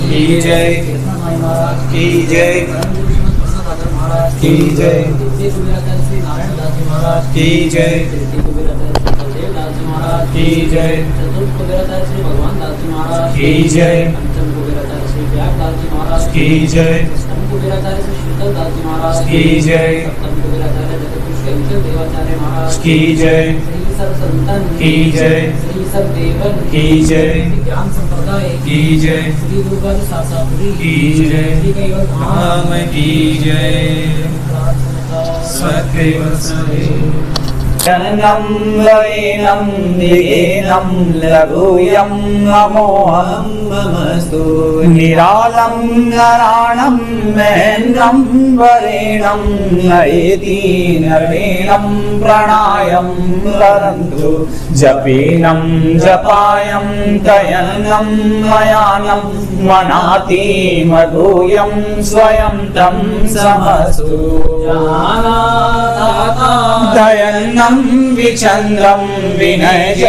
की जय, की जय, की जय, की जय, की जय, की जय, की जय, की जय, की जय, की जय, की जय, ज्ञान संप्रदाय की जय, श्री दुर्गा शास्त्री की जय, राम की जय। सत्कैवल्यम् जननं वरेणं दिगेनं लघुयं नमोऽहं नमस्तु निरालं नराणं महेन्द्रं वरेणं नयेति नरेणं प्रणायं वरन्तु जपेनं जपायं तयनं मयानं मनाति मधुयं स्वयं तं समस्तु दयन्नं विचन्द्रं विनय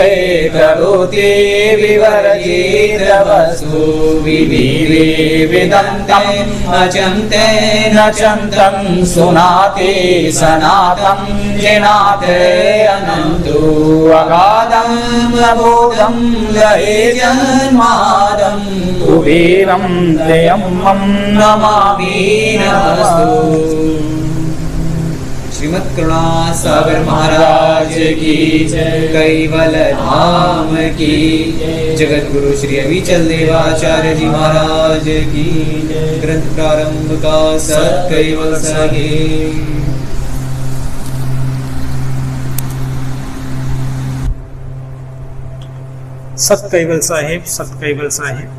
करोति विवर्जितवस्तु विविरे विदन्तं अचन्ते नचन्तं सुनाति सनातं जिनाते अनन्तु अगाधं अबोधं लये जन्मादं कुबेरं त्र्यम्बकं नमामि नमस्तु। श्रीमद् करुणा सागर महाराज की जय, कैवल धाम की जगत गुरु श्री अविचल देवाचार्य जी महाराज की जय। ग्रंथ प्रारंभ का सत कैवल साहिब। सत कैवल साहिब, सत कैवल साहिब।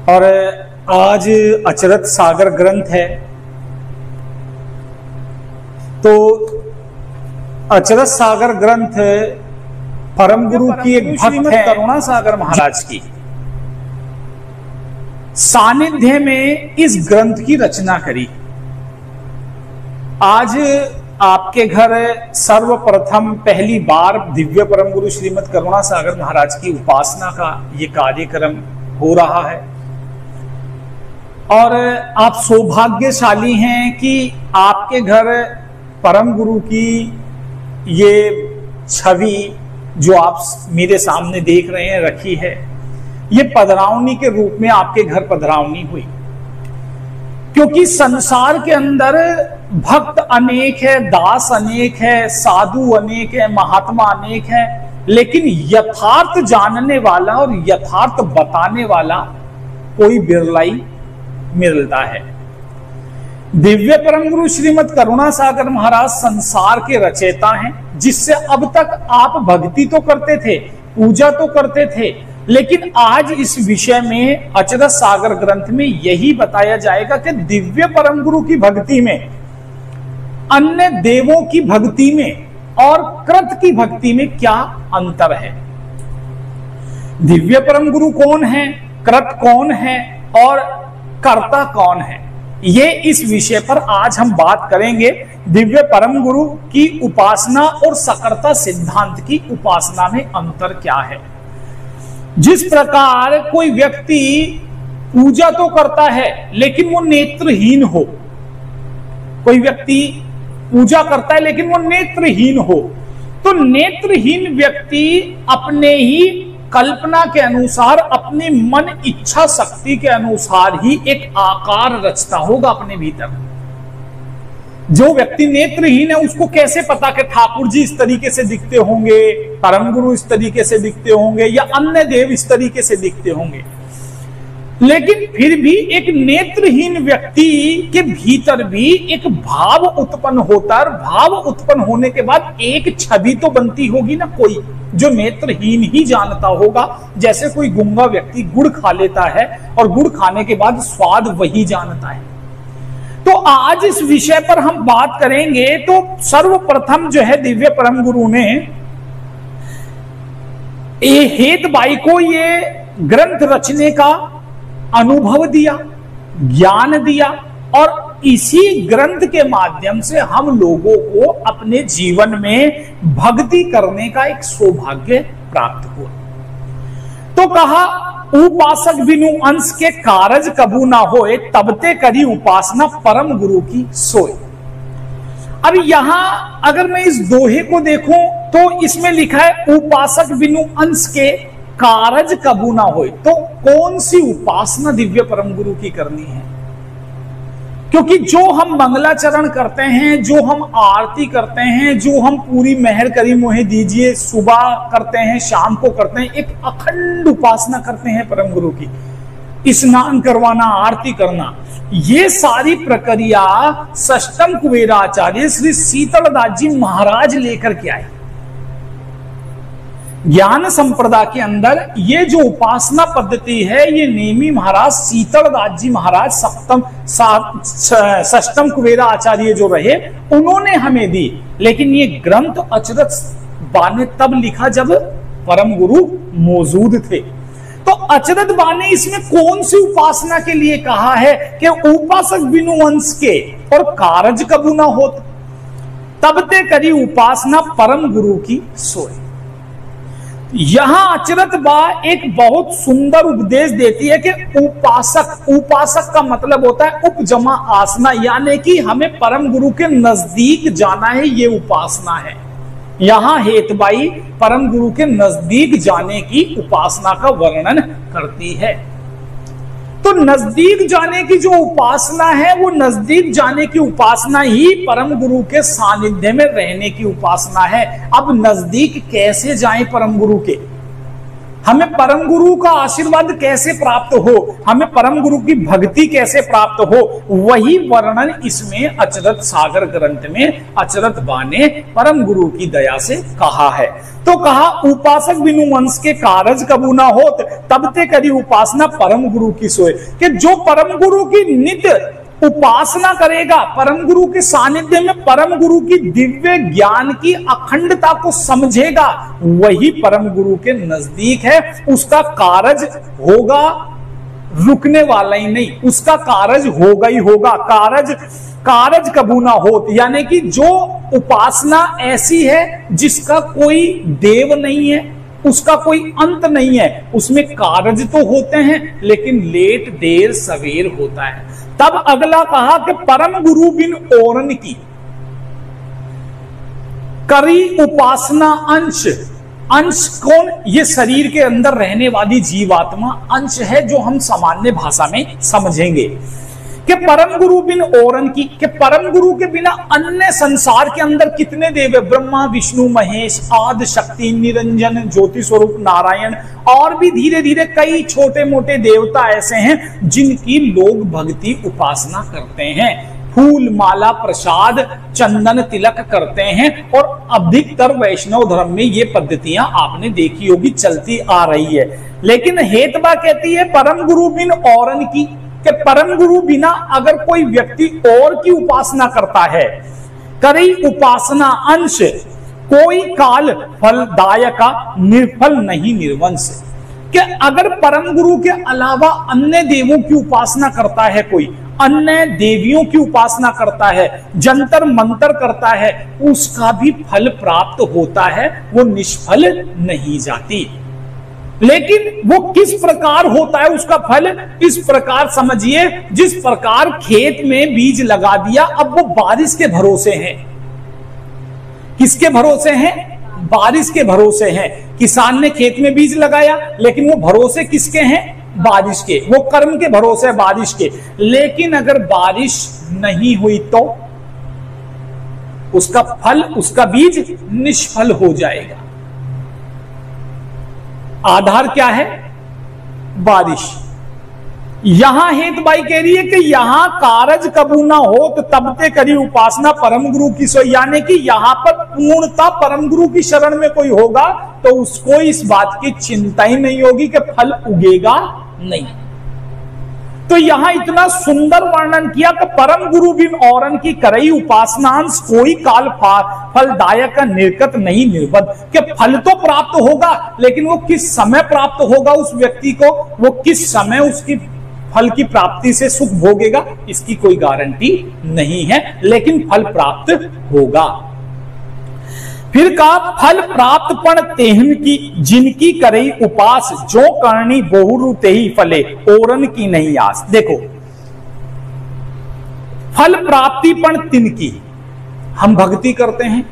और आज अचरत सागर ग्रंथ है। तो अचरत सागर ग्रंथ परम गुरु की एक भक्त है करुणा सागर महाराज की सानिध्य में इस ग्रंथ की रचना करी। आज आपके घर सर्वप्रथम पहली बार दिव्य परम गुरु श्रीमद् करुणा सागर महाराज की उपासना का ये कार्यक्रम हो रहा है और आप सौभाग्यशाली हैं कि आपके घर परम गुरु की ये छवि जो आप मेरे सामने देख रहे हैं रखी है, ये पधरावनी के रूप में आपके घर पधरावनी हुई। क्योंकि संसार के अंदर भक्त अनेक है, दास अनेक है, साधु अनेक है, महात्मा अनेक है, लेकिन यथार्थ जानने वाला और यथार्थ बताने वाला कोई बिरला ही मिलता है। दिव्य परम गुरु श्रीमद् करुणा सागर महाराज संसार के रचयिता हैं, जिससे अब तक आप भक्ति तो करते थे, पूजा तो करते थे, लेकिन आज इस विषय में अचरत सागर ग्रंथ में यही बताया जाएगा कि दिव्य परम गुरु की भक्ति में, अन्य देवों की भक्ति में और कृत की भक्ति में क्या अंतर है। दिव्य परम गुरु कौन है, कृत कौन है और कर्ता कौन है, ये इस विषय पर आज हम बात करेंगे। दिव्य परम गुरु की उपासना और सकर्ता सिद्धांत की उपासना में अंतर क्या है। जिस प्रकार कोई व्यक्ति पूजा तो करता है लेकिन वो नेत्रहीन हो, कोई व्यक्ति पूजा करता है लेकिन वो नेत्रहीन हो, तो नेत्रहीन व्यक्ति अपने ही कल्पना के अनुसार, अपनी मन इच्छा शक्ति के अनुसार ही एक आकार रचता होगा अपने भीतर। जो व्यक्ति नेत्रहीन है उसको कैसे पता कि ठाकुर जी इस तरीके से दिखते होंगे, परम गुरु इस तरीके से दिखते होंगे या अन्य देव इस तरीके से दिखते होंगे। लेकिन फिर भी एक नेत्रहीन व्यक्ति के भीतर भी एक भाव उत्पन्न होता है। भाव उत्पन्न होने के बाद एक छवि तो बनती होगी ना, कोई जो नेत्रहीन ही जानता होगा। जैसे कोई गूंगा व्यक्ति गुड़ खा लेता है और गुड़ खाने के बाद स्वाद वही जानता है। तो आज इस विषय पर हम बात करेंगे। तो सर्वप्रथम जो है दिव्य परम गुरु ने हेत बाई को ये ग्रंथ रचने का अनुभव दिया, ज्ञान दिया और इसी ग्रंथ के माध्यम से हम लोगों को अपने जीवन में भक्ति करने का एक सौभाग्य प्राप्त हुआ। तो कहा उपासक बिनु अंश के कारज कबू ना होए, तबते करी उपासना परम गुरु की सोए। अब यहां अगर मैं इस दोहे को देखूं तो इसमें लिखा है उपासक बिनु अंश के कारज कबू ना होए। तो कौन सी उपासना दिव्य परम गुरु की करनी है? क्योंकि जो हम मंगलाचरण करते हैं, जो हम आरती करते हैं, जो हम पूरी मेहर करी मोहे दीजिए सुबह करते हैं, शाम को करते हैं, एक अखंड उपासना करते हैं परम गुरु की। स्नान करवाना, आरती करना, ये सारी प्रक्रिया षष्टम कुबेराचार्य श्री शीतलदास जी महाराज लेकर के आए। ज्ञान संप्रदाय के अंदर ये जो उपासना पद्धति है, ये नेमी महाराज शीतलदास जी महाराज षष्टम कुबेरा आचार्य जो रहे, उन्होंने हमें दी। लेकिन ये ग्रंथ अचरज बा ने तब लिखा जब परम गुरु मौजूद थे। तो अचरज बा ने इसमें कौन सी उपासना के लिए कहा है कि उपासक बिनु अंश के और कारज कबू ना होत, तब ते करी उपासना परम गुरु की सोए। यहां अचरत बा एक बहुत सुंदर उपदेश देती है कि उपासक का मतलब होता है उपजमा आसना, यानी कि हमें परम गुरु के नजदीक जाना है, ये उपासना है। यहां हेतबाई परम गुरु के नजदीक जाने की उपासना का वर्णन करती है। तो नजदीक जाने की जो उपासना है, वो नजदीक जाने की उपासना ही परम गुरु के सानिध्य में रहने की उपासना है। अब नजदीक कैसे जाएं परम गुरु के, हमें परम गुरु का आशीर्वाद कैसे प्राप्त हो, हमें परम गुरु की भक्ति कैसे प्राप्त हो, वही वर्णन इसमें अचरत सागर ग्रंथ में अचरत बा ने परम गुरु की दया से कहा है। तो कहा उपासक बिनु वंश के कारज कबू ना होत, तब ते करी उपासना परम गुरु की सोए। कि जो परम गुरु की नित्य उपासना करेगा, परम गुरु के सानिध्य में परम गुरु की दिव्य ज्ञान की अखंडता को समझेगा, वही परम गुरु के नजदीक है। उसका कारज होगा, रुकने वाला ही नहीं, उसका कारज होगा ही होगा। कारज कबू ना होत, यानी कि जो उपासना ऐसी है जिसका कोई देव नहीं है, उसका कोई अंत नहीं है, उसमें कारज तो होते हैं लेकिन लेट देर सवेर होता है। तब अगला कहा कि परम गुरु बिन ओरन की करी उपासना अंश। अंश कौन? ये शरीर के अंदर रहने वाली जीवात्मा अंश है, जो हम सामान्य भाषा में समझेंगे कि परम गुरु बिन ओरन की, कि परम गुरु के बिना अन्य संसार के अंदर कितने देव है? ब्रह्मा, विष्णु, महेश, आदि शक्ति, निरंजन, ज्योति स्वरूप नारायण, और भी धीरे धीरे कई छोटे मोटे देवता ऐसे हैं जिनकी लोग भक्ति उपासना करते हैं। फूल माला प्रसाद चंदन तिलक करते हैं, और अधिकतर वैष्णव धर्म में ये पद्धतियां आपने देखी होगी, चलती आ रही है। लेकिन हेतबा कहती है परम गुरु बिन औरन की, कि परम गुरु बिना अगर कोई व्यक्ति और की उपासना करता है, करी उपासना अंश, कोई काल फलदायक निर्फल नहीं निर्वंश। कि अगर परम गुरु के अलावा अन्य देवों की उपासना करता है, कोई अन्य देवियों की उपासना करता है, जंतर मंतर करता है, उसका भी फल प्राप्त होता है, वो निष्फल नहीं जाती। लेकिन वो किस प्रकार होता है उसका फल? इस प्रकार समझिए, जिस प्रकार खेत में बीज लगा दिया, अब वो बारिश के भरोसे है। किसके भरोसे हैं? बारिश के भरोसे हैं। किसान ने खेत में बीज लगाया, लेकिन वो भरोसे किसके हैं? बारिश के। वो कर्म के भरोसे बारिश के। लेकिन अगर बारिश नहीं हुई तो उसका फल, उसका बीज निष्फल हो जाएगा। आधार क्या है? बारिश। यहां हेतबाई कह रही है कि यहां कारज कबू ना हो तो तब ते करी उपासना परम गुरु की सो, यानी कि यहां पर पूर्णता परम गुरु की शरण में कोई होगा तो उसको इस बात की चिंता ही नहीं होगी कि फल उगेगा नहीं। तो यहां इतना सुंदर वर्णन किया कि परम गुरु बिन औरन की करई उपासनांश, कोई काल फलदायक निर्कत नहीं निर्बध। कि फल तो प्राप्त होगा, लेकिन वो किस समय प्राप्त होगा उस व्यक्ति को, वो किस समय उसकी फल की प्राप्ति से सुख भोगेगा, इसकी कोई गारंटी नहीं है, लेकिन फल प्राप्त होगा। फिर कहा फल प्राप्त पण तेहन की जिनकी करई उपास जो करनी बहुरु तेही फले ओरन की नहीं आस। देखो फल प्राप्ति पण तिनकी, हम भक्ति करते हैं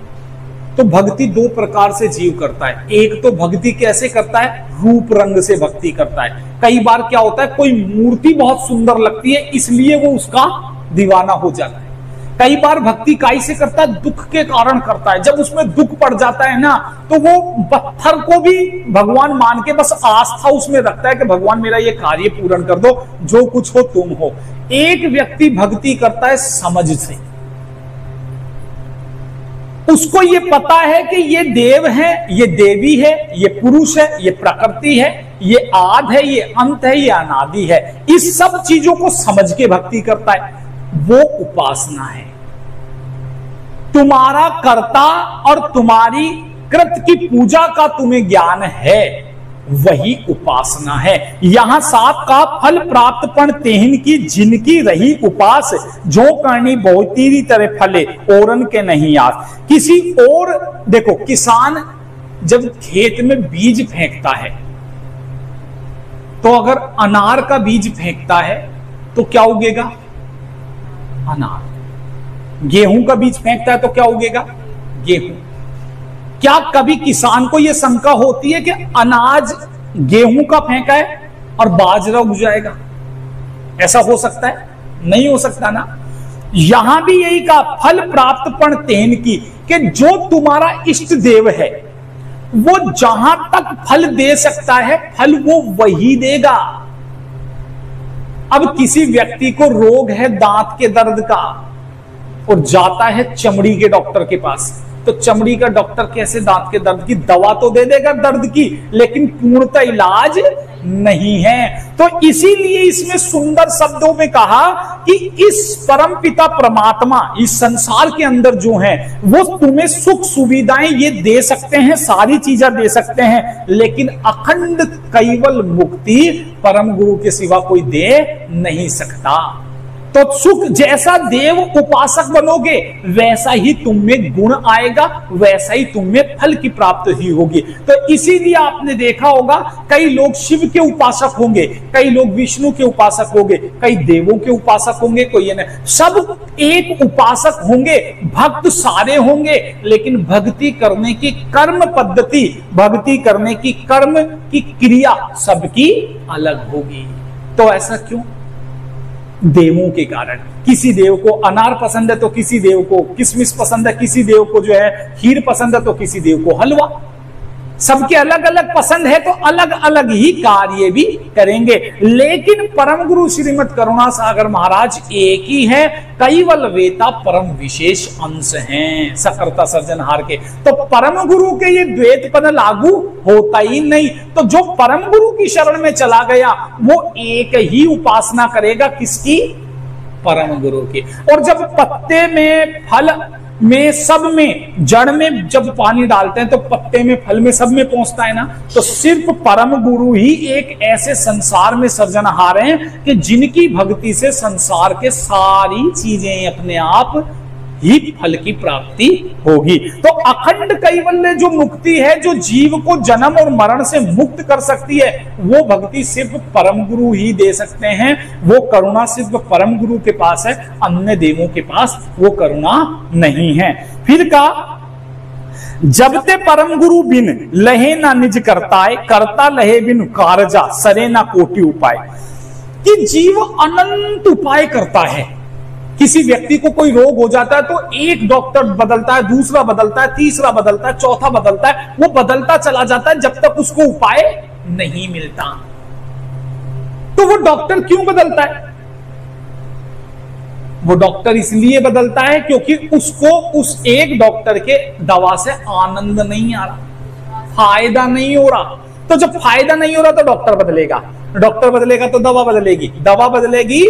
तो भक्ति दो प्रकार से जीव करता है। एक तो भक्ति कैसे करता है, रूप रंग से भक्ति करता है। कई बार क्या होता है, कोई मूर्ति बहुत सुंदर लगती है इसलिए वो उसका दीवाना हो जाता है। कई बार भक्ति काई से करता है, दुख के कारण करता है। जब उसमें दुख पड़ जाता है ना तो वो पत्थर को भी भगवान मान के बस आस्था उसमें रखता है कि भगवान मेरा ये कार्य पूर्ण कर दो, जो कुछ हो तुम हो। एक व्यक्ति भक्ति करता है समझ से, उसको ये पता है कि ये देव है, ये देवी है, ये पुरुष है, ये प्रकृति है, ये आद है, ये अंत है, ये अनादि है। इस सब चीजों को समझ के भक्ति करता है, वो उपासना है। तुम्हारा कर्ता और तुम्हारी कृत की पूजा का तुम्हें ज्ञान है, वही उपासना है। यहां साथ का फल प्राप्त पण तेहन की जिनकी रही उपास जो करनी बहुत ही तरह फले ओरन के नहीं आस। किसी और देखो, किसान जब खेत में बीज फेंकता है तो अगर अनार का बीज फेंकता है तो क्या उगेगा, अनार। गेहूं का बीज फेंकता है तो क्या उगेगा, गेहूं। क्या कभी किसान को यह शंका होती है कि अनाज गेहूं का फेंका है और बाजरा उग जाएगा? ऐसा हो सकता है? नहीं हो सकता ना। यहां भी यही कहा फल प्राप्त पण तेन की, कि जो तुम्हारा इष्ट देव है वो जहां तक फल दे सकता है फल वो वही देगा। अब किसी व्यक्ति को रोग है दांत के दर्द का और जाता है चमड़ी के डॉक्टर के पास, तो चमड़ी का डॉक्टर कैसे दांत के दर्द की दवा तो दे देगा दर्द की, लेकिन पूर्णतः इलाज नहीं है। तो इसीलिए इसमें सुंदर शब्दों में कहा कि इस परम पिता परमात्मा इस संसार के अंदर जो है वो तुम्हें सुख सुविधाएं ये दे सकते हैं, सारी चीजें दे सकते हैं, लेकिन अखंड कैवल मुक्ति परम गुरु के सिवा कोई दे नहीं सकता। तो सुख जैसा देव उपासक बनोगे वैसा ही तुम में गुण आएगा, वैसा ही तुम में फल की प्राप्ति ही होगी। तो इसीलिए आपने देखा होगा कई लोग शिव के उपासक होंगे, कई लोग विष्णु के उपासक होंगे, कई देवों के उपासक होंगे, कोई ये नहीं, सब एक उपासक होंगे, भक्त सारे होंगे, लेकिन भक्ति करने की कर्म पद्धति, भक्ति करने की कर्म की क्रिया सबकी अलग होगी। तो ऐसा क्यों? देवों के कारण। किसी देव को अनार पसंद है तो किसी देव को किशमिश पसंद है, किसी देव को जो है खीर पसंद है तो किसी देव को हलवा। सबके अलग अलग पसंद है तो अलग अलग ही कार्य भी करेंगे, लेकिन परम गुरु श्रीमद करुणा सागर महाराज एक ही है, कैवल वेता परम विशेष अंश हैं सकर्ता सर्जनहार के। तो परम गुरु के ये द्वैत पद लागू होता ही नहीं। तो जो परम गुरु की शरण में चला गया वो एक ही उपासना करेगा, किसकी? परम गुरु की। और जब पत्ते में, फल में, सब में, जड़ में जब पानी डालते हैं तो पत्ते में, फल में, सब में पहुंचता है ना। तो सिर्फ परम गुरु ही एक ऐसे संसार में सर्जनहार हैं कि जिनकी भक्ति से संसार के सारी चीजें अपने आप ही फल की प्राप्ति होगी। तो अखंड कैवल्य जो मुक्ति है, जो जीव को जन्म और मरण से मुक्त कर सकती है, वो भक्ति सिर्फ परम गुरु ही दे सकते हैं। वो करुणा सिर्फ परम गुरु के पास है, अन्य देवों के पास वो करुणा नहीं है। फिर कहा जब ते परम गुरु बिन लहे ना निज करताए, करता लहे बिन कारजा सरे ना कोटि उपाय। कि जीव अनंत उपाय करता है। किसी व्यक्ति को कोई रोग हो जाता है तो एक डॉक्टर बदलता है, दूसरा बदलता है, तीसरा बदलता है, चौथा बदलता है, वो बदलता चला जाता है जब तक उसको उपाय नहीं मिलता। तो वो डॉक्टर क्यों बदलता है? वो डॉक्टर इसलिए बदलता है क्योंकि उसको उस एक डॉक्टर के दवा से आनंद नहीं आ रहा, फायदा नहीं हो रहा। तो जब फायदा नहीं हो रहा तो डॉक्टर बदलेगा, डॉक्टर बदलेगा तो दवा बदलेगी, दवा बदलेगी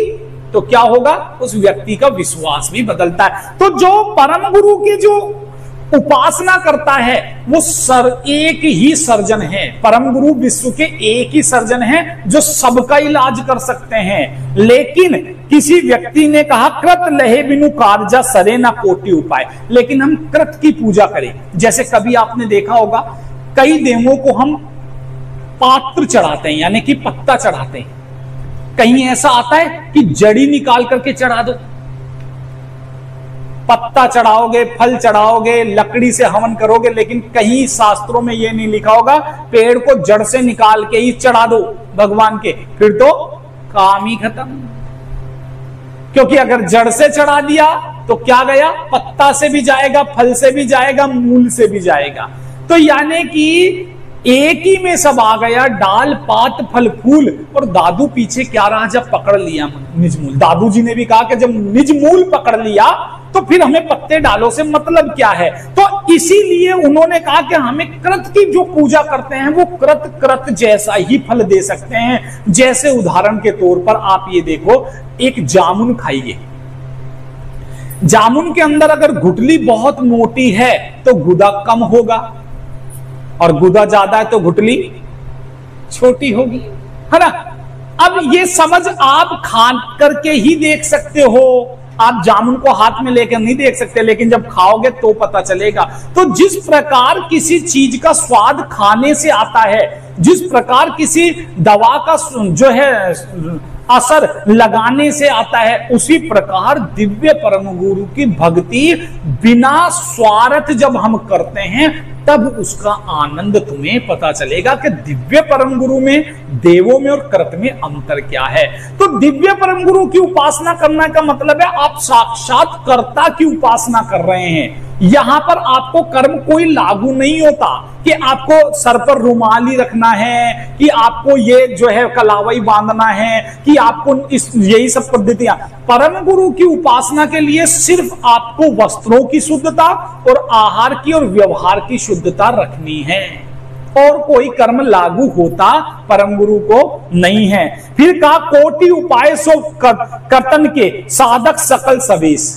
तो क्या होगा? उस व्यक्ति का विश्वास भी बदलता है। तो जो परम गुरु के जो उपासना करता है वो एक ही सर्जन है। परम गुरु विश्व के एक ही सर्जन है जो सबका इलाज कर सकते हैं। लेकिन किसी व्यक्ति ने कहा कृत लहे बिनु कारजा सरे ना कोटि उपाय, लेकिन हम कृत की पूजा करें। जैसे कभी आपने देखा होगा कई देवों को हम पात्र चढ़ाते हैं, यानी कि पत्ता चढ़ाते हैं। कहीं ऐसा आता है कि जड़ी निकाल करके चढ़ा दो, पत्ता चढ़ाओगे, फल चढ़ाओगे, लकड़ी से हवन करोगे, लेकिन कहीं शास्त्रों में यह नहीं लिखा होगा पेड़ को जड़ से निकाल के ही चढ़ा दो भगवान के, फिर तो काम ही खत्म। क्योंकि अगर जड़ से चढ़ा दिया तो क्या गया, पत्ता से भी जाएगा, फल से भी जाएगा, मूल से भी जाएगा। तो यानी कि एक ही में सब आ गया, डाल पात फल फूल। और दादू पीछे क्या रहा, जब पकड़ लिया निज मूल। दादू जी ने भी कहा कि जब निज मूल पकड़ लिया तो फिर हमें पत्ते डालों से मतलब क्या है। तो इसीलिए उन्होंने कहा कि हमें कृत की जो पूजा करते हैं वो कृत कृत जैसा ही फल दे सकते हैं। जैसे उदाहरण के तौर पर आप ये देखो, एक जामुन खाइए, जामुन के अंदर अगर गुठली बहुत मोटी है तो गुदा कम होगा, और गुदा ज्यादा है तो गुठली छोटी होगी, है ना। अब ये समझ आप खा करके ही देख सकते हो, आप जामुन को हाथ में लेकर नहीं देख सकते, लेकिन जब खाओगे तो पता चलेगा। तो जिस प्रकार किसी चीज का स्वाद खाने से आता है, जिस प्रकार किसी दवा का जो है असर लगाने से आता है, उसी प्रकार दिव्य परम गुरु की भक्ति बिना स्वार्थ जब हम करते हैं तब उसका आनंद तुम्हें पता चलेगा कि दिव्य परम गुरु में, देवों में और कृत में अंतर क्या है। तो दिव्य परम गुरु की उपासना करने का मतलब है आप साक्षात कर्ता की उपासना कर रहे हैं। यहां पर आपको कर्म कोई लागू नहीं होता कि आपको सर पर रुमाल ही रखना है, कि आपको ये जो है कलावई बांधना है, कि आपको यही सब पद्धतियां। परम गुरु की उपासना के लिए सिर्फ आपको वस्त्रों की शुद्धता और आहार की और व्यवहार की शुद्धता रखनी है, और कोई कर्म लागू होता परम गुरु को नहीं है। फिर कहा कोटि उपाय सो कर्तन के साधक सकल सवेश,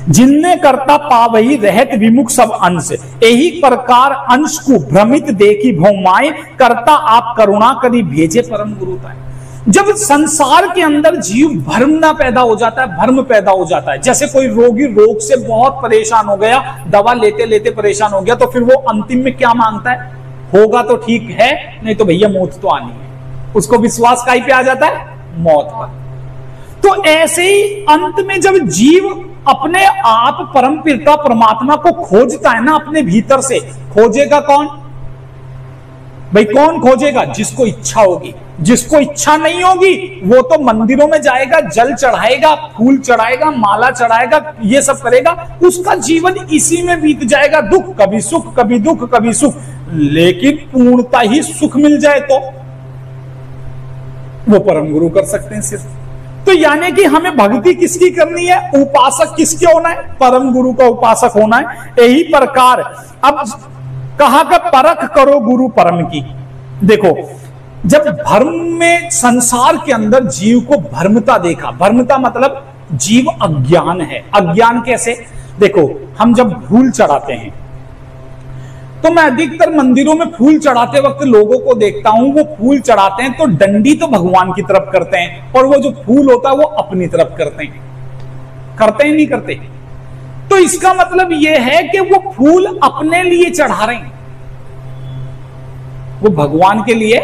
जिनने करता पावही रहत विमुख सब अंश, यही प्रकार अंश को भ्रमित देखी भौमाए, करता आप करुणा करी भेजे परम गुरु ताए। जब संसार के अंदर जीव भ्रम ना पैदा हो जाता है, भ्रम पैदा हो जाता है, जैसे कोई रोगी रोग से बहुत परेशान हो गया, दवा लेते लेते परेशान हो गया, तो फिर वो अंतिम में क्या मांगता है, होगा तो ठीक है, नहीं तो भैया मौत तो आनी है। उसको विश्वास काई पे आ जाता है, मौत पर। तो ऐसे ही अंत में जब जीव अपने आप परम पिता परमात्मा को खोजता है ना, अपने भीतर से, खोजेगा कौन भाई, कौन खोजेगा, जिसको इच्छा होगी। जिसको इच्छा नहीं होगी वो तो मंदिरों में जाएगा, जल चढ़ाएगा, फूल चढ़ाएगा, माला चढ़ाएगा, ये सब करेगा, उसका जीवन इसी में बीत जाएगा। दुख, कभी सुख, कभी दुख, कभी सुख। लेकिन पूर्णता ही सुख मिल जाए तो वो परम गुरु कर सकते हैं सिर्फ। तो यानी कि हमें भक्ति किसकी करनी है, उपासक किसके होना है, परम गुरु का उपासक होना है। यही प्रकार अब कहा का परख करो गुरु परम की। देखो, जब भ्रम में संसार के अंदर जीव को भ्रमता देखा, भ्रमता मतलब जीव अज्ञान है। अज्ञान कैसे, देखो हम जब फूल चढ़ाते हैं तो मैं अधिकतर मंदिरों में फूल चढ़ाते वक्त लोगों को देखता हूं, वो फूल चढ़ाते हैं तो डंडी तो भगवान की तरफ करते हैं, और वो जो फूल होता है वो अपनी तरफ करते हैं। करते हैं नहीं करते? तो इसका मतलब यह है कि वो फूल अपने लिए चढ़ा रहे हैं, वो भगवान के लिए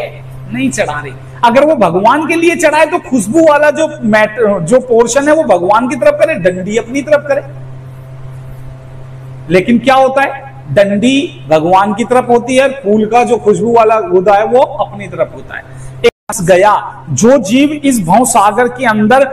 नहीं चढ़ा रहे। अगर वो भगवान के लिए चढ़ाए तो खुशबू वाला जो पोर्शन है वो भगवान की तरफ करे, डंडी अपनी तरफ करे। लेकिन क्या होता है, डंडी भगवान की तरफ होती है, फूल का जो खुशबू वाला गुदा है वो अपनी तरफ होता है। गया जो जीव इस भव सागर के अंदर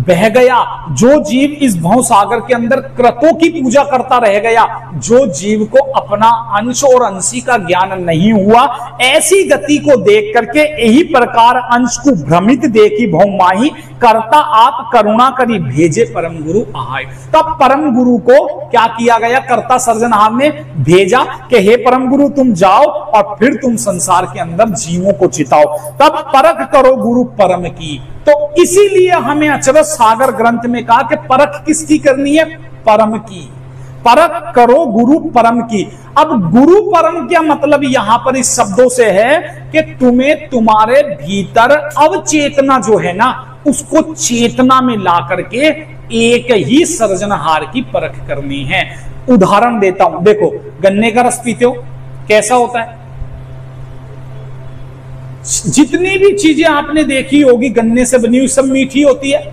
बह गया, जो जीव इस भव सागर के अंदर क्रतों की पूजा करता रह गया, जो जीव को अपना अंश और अंशी का ज्ञान नहीं हुआ, ऐसी गति को देख करके यही प्रकार अंश को भ्रमित देखी भव माही, करता आप करुणा करी भेजे परम गुरु आए। तब परम गुरु को क्या किया गया, कर्ता सर्जनहार ने भेजा कि हे परम गुरु तुम जाओ और फिर तुम संसार के अंदर जीवों को चिताओ। तब परख करो गुरु परम की। तो इसीलिए हमें अचरज सागर ग्रंथ में कहा कि परख किसकी करनी है, परम की। परख करो गुरु परम की। अब गुरु परम क्या मतलब यहां पर इस शब्दों से है कि तुम्हें तुम्हारे भीतर अवचेतना जो है ना, उसको चेतना में ला करके एक ही सर्जनहार की परख करनी है। उदाहरण देता हूं, देखो गन्ने का रस पीते हो, कैसा होता है? जितनी भी चीजें आपने देखी होगी गन्ने से बनी हुई सब मीठी होती है,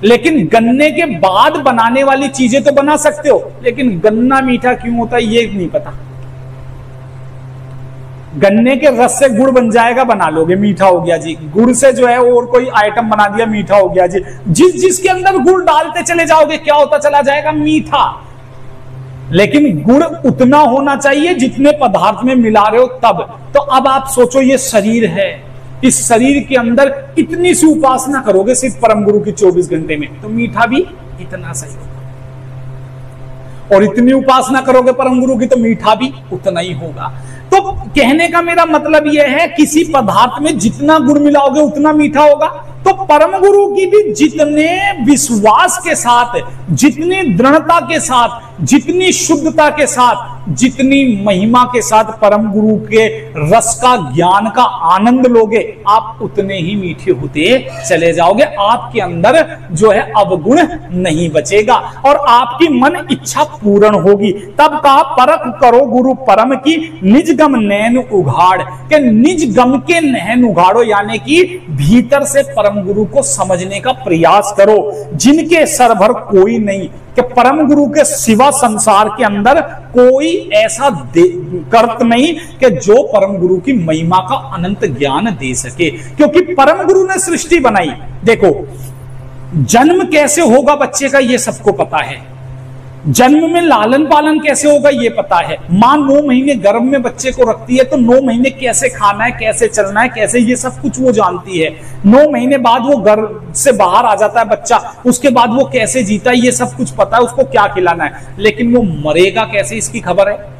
लेकिन गन्ने के बाद बनाने वाली चीजें तो बना सकते हो, लेकिन गन्ना मीठा क्यों होता है ये नहीं पता। गन्ने के रस से गुड़ बन जाएगा, बना लोगे, मीठा हो गया जी। गुड़ से जो है और कोई आइटम बना दिया, मीठा हो गया जी। जिसके अंदर गुड़ डालते चले जाओगे क्या होता चला जाएगा? मीठा। लेकिन गुड़ उतना होना चाहिए जितने पदार्थ में मिला रहे हो तब। तो अब आप सोचो ये शरीर है, इस शरीर के अंदर इतनी सी उपासना करोगे सिर्फ परम गुरु की 24 घंटे में, तो मीठा भी इतना सही होगा। और इतनी उपासना करोगे परम गुरु की तो मीठा भी उतना ही होगा। तो कहने का मेरा मतलब यह है, किसी पदार्थ में जितना गुड़ मिलाओगे उतना मीठा होगा। तो परम गुरु की भी जितने विश्वास के साथ, जितनी दृढ़ता के साथ, जितनी शुद्धता के साथ, जितनी महिमा के साथ परम गुरु के रस का, ज्ञान का आनंद लोगे, आप उतने ही मीठे होते चले जाओगे। आपके अंदर जो है अवगुण नहीं बचेगा और आपकी मन इच्छा पूर्ण होगी। तब कहा परख करो गुरु परम की, निज गम नैन उघाड़, के निज गम के नैन उघाड़ो, यानी कि भीतर से परम गुरु को समझने का प्रयास करो। जिनके सर भर कोई नहीं, कि परम गुरु के सिवा संसार के अंदर कोई ऐसा कर्त नहीं कि जो परम गुरु की महिमा का अनंत ज्ञान दे सके, क्योंकि परम गुरु ने सृष्टि बनाई। देखो जन्म कैसे होगा बच्चे का ये सबको पता है, जन्म में लालन पालन कैसे होगा ये पता है। मां 9 महीने गर्भ में बच्चे को रखती है तो 9 महीने कैसे खाना है, कैसे चलना है, कैसे, ये सब कुछ वो जानती है। 9 महीने बाद वो गर्भ से बाहर आ जाता है बच्चा, उसके बाद वो कैसे जीता है ये सब कुछ पता है, उसको क्या खिलाना है। लेकिन वो मरेगा कैसे इसकी खबर है?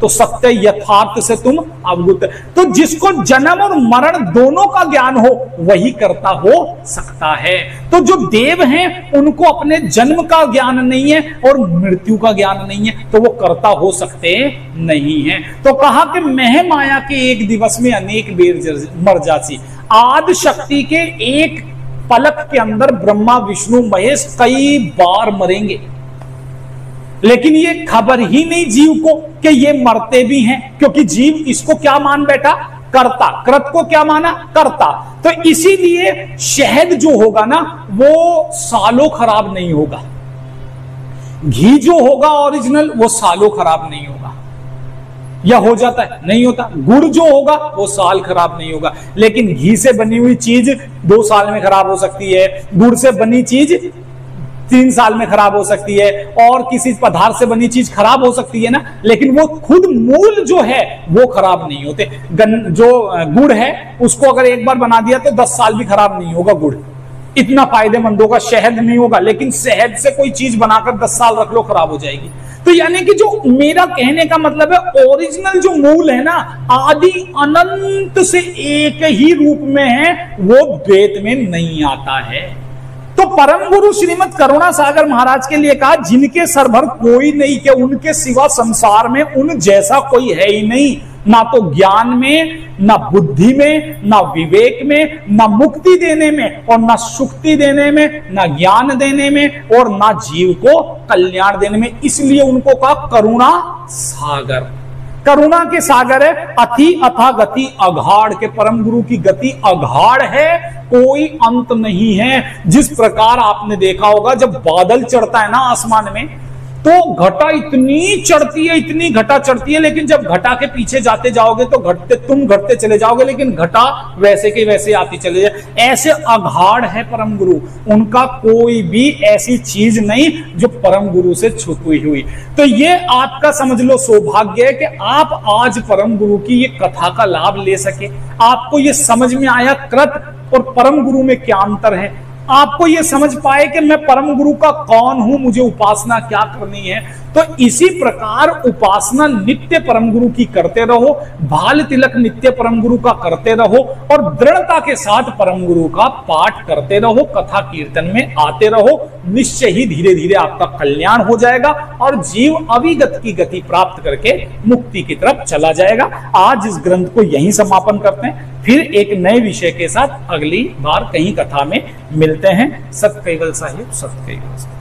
तो सत्य यथार्थ से तुम अवगत। तो जिसको जन्म और मरण दोनों का ज्ञान हो वही कर्ता हो सकता है। तो जो देव हैं उनको अपने जन्म का ज्ञान नहीं है और मृत्यु का ज्ञान नहीं है, तो वो कर्ता हो सकते नहीं है। तो कहा कि मह माया के एक दिवस में अनेक बेर मर जाती, आदि शक्ति के एक पलक के अंदर ब्रह्मा विष्णु महेश कई बार मरेंगे, लेकिन ये खबर ही नहीं जीव को कि ये मरते भी हैं, क्योंकि जीव इसको क्या मान बैठा? कर्ता। कृत को क्या माना? कर्ता। तो इसीलिए शहद जो होगा ना वो सालों खराब नहीं होगा, घी जो होगा ओरिजिनल वो सालों खराब नहीं होगा, या हो जाता है? नहीं होता। गुड़ जो होगा वो साल खराब नहीं होगा, लेकिन घी से बनी हुई चीज 2 साल में खराब हो सकती है, गुड़ से बनी चीज 3 साल में खराब हो सकती है, और किसी पदार्थ से बनी चीज खराब हो सकती है ना, लेकिन वो खुद मूल जो है वो खराब नहीं होते। जो गुड़ है उसको अगर एक बार बना दिया तो 10 साल भी खराब नहीं होगा, गुड़ इतना फायदेमंद होगा। शहद नहीं होगा, लेकिन शहद से कोई चीज बनाकर 10 साल रख लो खराब हो जाएगी। तो यानी कि जो मेरा कहने का मतलब है, ओरिजिनल जो मूल है ना, आदि अनंत से एक ही रूप में है, वो द्वैत में नहीं आता है। तो परम गुरु श्रीमद करुणा सागर महाराज के लिए कहा, जिनके सर भर कोई नहीं, के उनके सिवा संसार में उन जैसा कोई है ही नहीं, ना तो ज्ञान में, ना बुद्धि में, ना विवेक में, ना मुक्ति देने में, और ना सुक्ति देने में, ना ज्ञान देने में, और ना जीव को कल्याण देने में। इसलिए उनको कहा करुणा सागर। करुणा के सागर है, अति अथा गति अघाड़, के परम गुरु की गति अघाड़ है, कोई अंत नहीं है। जिस प्रकार आपने देखा होगा जब बादल चढ़ता है ना आसमान में, तो घटा इतनी चढ़ती है, इतनी घटा चढ़ती है, लेकिन जब घटा के पीछे जाते जाओगे तो घटते चले जाओगे, लेकिन घटा वैसे के वैसे आती चले जाए। ऐसे अघाड़ है परम गुरु, उनका कोई भी ऐसी चीज नहीं जो परम गुरु से छुपी हुई। तो ये आपका समझ लो सौभाग्य है कि आप आज परम गुरु की ये कथा का लाभ ले सके। आपको ये समझ में आया कृत और परम गुरु में क्या अंतर है। आपको ये समझ पाए कि मैं परम गुरु का कौन हूं, मुझे उपासना क्या करनी है। तो इसी प्रकार उपासना नित्य परम गुरु की करते रहो, भाल तिलक नित्य परम गुरु का करते रहो और दृढ़ता के साथ परम गुरु का पाठ करते रहो, कथा कीर्तन में आते रहो। निश्चय ही धीरे धीरे आपका कल्याण हो जाएगा और जीव अविगत की गति प्राप्त करके मुक्ति की तरफ चला जाएगा। आज इस ग्रंथ को यहीं समापन करते हैं, फिर एक नए विषय के साथ अगली बार कहीं कथा में मिलते हैं। सत कैवल साहिब, सत कैवल साहिब।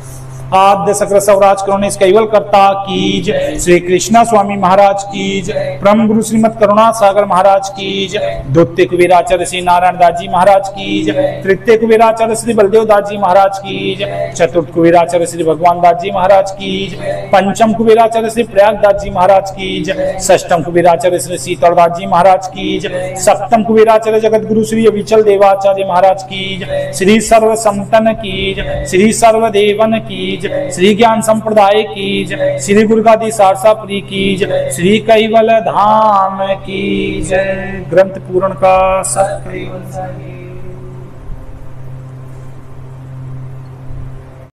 आद्य सक्र सवराज करुणेश कैवल करता की जय, श्री कृष्णा स्वामी महाराज की जय, परम गुरु श्रीमद करुणा सागर महाराज की जय, द्वितीय कुबेराचार्य श्री नारायण दास जी महाराज की जय, तृतीय कुबेराचार्य श्री बलदेव दास जी महाराज की जय, चतुर्थ कुबेराचार्य श्री भगवान दास जी महाराज की जय, पंचम कुबेराचार्य श्री प्रयाग दास जी महाराज की जय, षष्टम कुबेराचार्य श्री शीतल दास जी महाराज की जय, सप्तम कुबेराचार्य जगत गुरु श्री अविचल देवाचार्य महाराज की जय, श्री सर्व संतन की जय, श्री सर्वदेवन की जय, श्री ज्ञान संप्रदाय की जय, श्री गुरुगादी सारसापुरी की जय, श्री कैवल धाम की जय। ग्रंथ पूर्ण का सत कैवल साहिब।